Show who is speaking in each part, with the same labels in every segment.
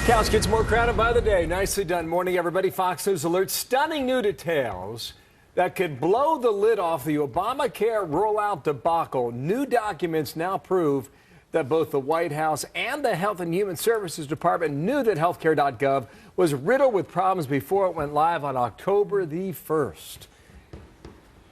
Speaker 1: Couch gets more crowded by the day. Nicely done. Morning, everybody. Fox News alert. Stunning new details that could blow the lid off the Obamacare rollout debacle. New documents now prove that both the White House and the Health and Human Services Department knew that healthcare.gov was riddled with problems before it went live on October the 1st.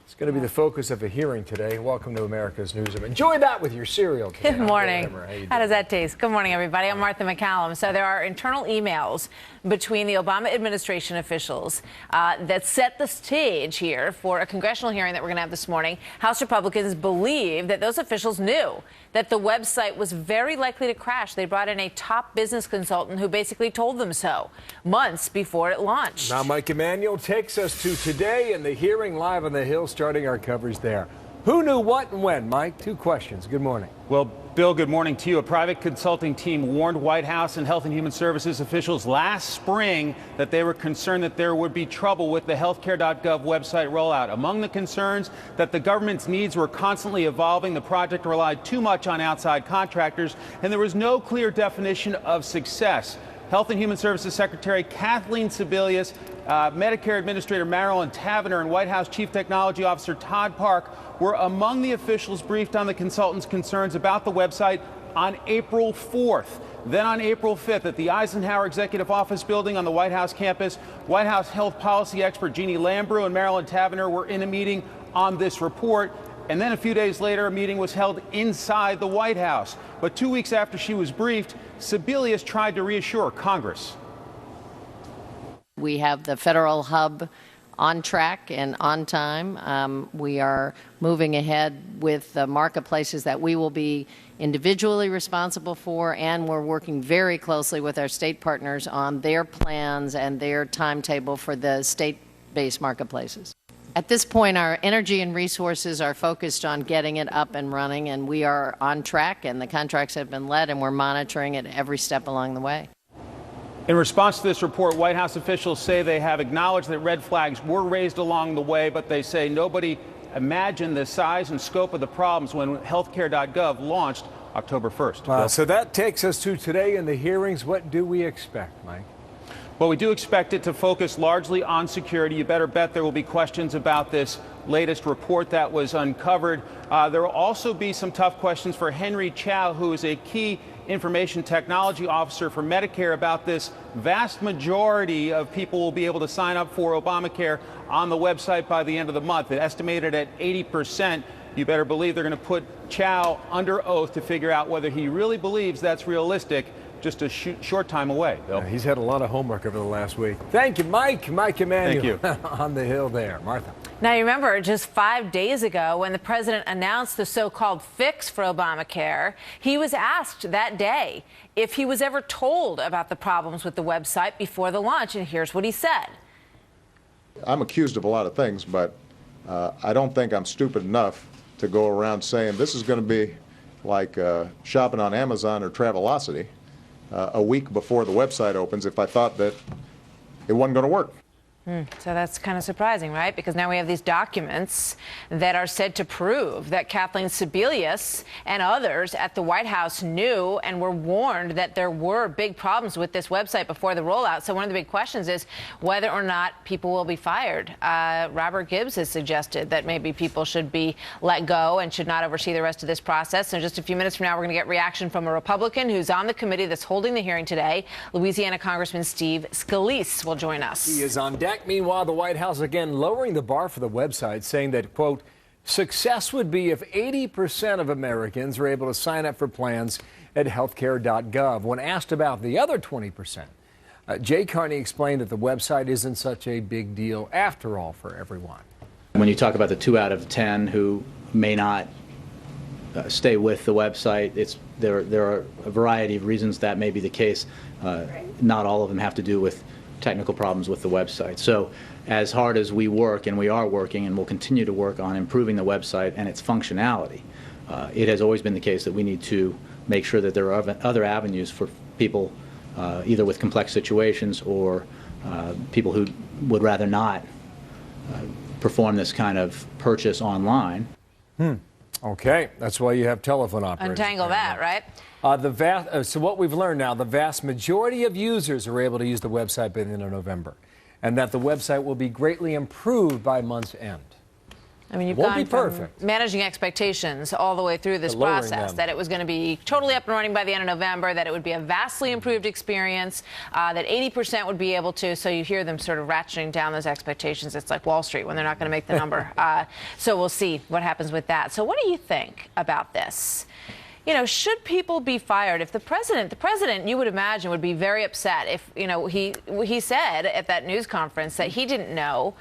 Speaker 1: It's going to be the focus of a hearing today. Welcome to America's Newsroom. Enjoy that with your cereal today.
Speaker 2: Good morning. How does that taste? Good morning, everybody. I'm Martha McCallum. So there are internal emails between the Obama administration officials that set the stage here for a congressional hearing that we're going to have this morning. House Republicans believe that those officials knew that the website was very likely to crash. They brought in a top business consultant who basically told them so months before it launched.
Speaker 1: Now, Mike Emanuel takes us to today and the hearing live on the Hill, starting our coverage there. Who knew what and when, Mike? Two questions. Good morning.
Speaker 3: Well, Bill, good morning to you. A private consulting team warned White House and Health and Human Services officials last spring that they were concerned that there would be trouble with the healthcare.gov website rollout. Among the concerns, that the government's needs were constantly evolving, the project relied too much on outside contractors, and there was no clear definition of success. Health and Human Services Secretary Kathleen Sebelius, Medicare Administrator Marilyn Tavenner, and White House Chief Technology Officer Todd Park were among the officials briefed on the consultant's concerns about the website on April 4th. Then on April 5th, at the Eisenhower Executive Office building on the White House campus, White House health policy expert Jeannie Lambrew and Marilyn Tavenner were in a meeting on this report. And then a few days later, a meeting was held inside the White House. But 2 weeks after she was briefed, Sebelius tried to reassure Congress.
Speaker 4: We have the federal hub on track and on time. We are moving ahead with the marketplaces that we will be individually responsible for, and we're working very closely with our state partners on their plans and their timetable for the state-based marketplaces. At this point, our energy and resources are focused on getting it up and running, and we are on track, and the contracts have been led, and we're monitoring it every step along the way.
Speaker 3: In response to this report, White House officials say they have acknowledged that red flags were raised along the way, but they say nobody imagined the size and scope of the problems when healthcare.gov launched October 1st.
Speaker 1: Wow. So that takes us to today in the hearings. What do we expect, Mike?
Speaker 3: Well, we do expect it to focus largely on security. You better bet there will be questions about this latest report that was uncovered. There will also be some tough questions for Henry Chow, who is a key information technology officer for Medicare, about this vast majority of people will be able to sign up for Obamacare on the website by the end of the month. It estimated at 80%. You better believe they're going to put Chow under oath to figure out whether he really believes that's realistic. Just a short time away, Bill.
Speaker 1: He's had a lot of homework over the last week. Thank you, Mike. Mike Emanuel.
Speaker 3: Thank you.
Speaker 1: On the Hill there. Martha.
Speaker 2: Now, you remember just 5 days ago when the president announced the so-called fix for Obamacare, he was asked that day if he was ever told about the problems with the website before the launch, and here's what he said.
Speaker 5: I'm accused of a lot of things, but I don't think I'm stupid enough to go around saying this is going to be like shopping on Amazon or Travelocity a week before the website opens if I thought that it wasn't going to work.
Speaker 2: So that's kind of surprising, right? Because now we have these documents that are said to prove that Kathleen Sebelius and others at the White House knew and were warned that there were big problems with this website before the rollout. So one of the big questions is whether or not people will be fired. Robert Gibbs has suggested that maybe people should be let go and should not oversee the rest of this process. In just a few minutes from now, we're going to get reaction from a Republican who's on the committee that's holding the hearing today. Louisiana Congressman Steve Scalise will join us.
Speaker 1: He is on deck. Meanwhile, the White House again lowering the bar for the website, saying that, quote, success would be if 80% of Americans are able to sign up for plans at healthcare.gov. When asked about the other 20%, Jay Carney explained that the website isn't such a big deal after all for everyone.
Speaker 6: When you talk about the 2 out of 10 who may not stay with the website, there are a variety of reasons that may be the case. Not all of them have to do with technical problems with the website. So as hard as we work, and we are working and will continue to work on improving the website and its functionality, it has always been the case that we need to make sure that there are other avenues for people either with complex situations or people who would rather not perform this kind of purchase online.
Speaker 1: Okay, that's why you have telephone operators.
Speaker 2: Untangle that, right?
Speaker 1: So what we've learned now, the vast majority of users are able to use the website by the end of November, and that the website will be greatly improved by month's end.
Speaker 2: I mean, you've
Speaker 1: Won't
Speaker 2: gone
Speaker 1: be
Speaker 2: from
Speaker 1: perfect.
Speaker 2: managing expectations all the way through this
Speaker 1: To lowering
Speaker 2: process,
Speaker 1: them.
Speaker 2: that it was going to be totally up and running by the end of November, that it would be a vastly improved experience, that 80% would be able to. So you hear them sort of ratcheting down those expectations. It's like Wall Street when they're not going to make the number. So we'll see what happens with that. So what do you think about this? You know, should people be fired? If the president, you would imagine, would be very upset if, you know, he said at that news conference that he didn't know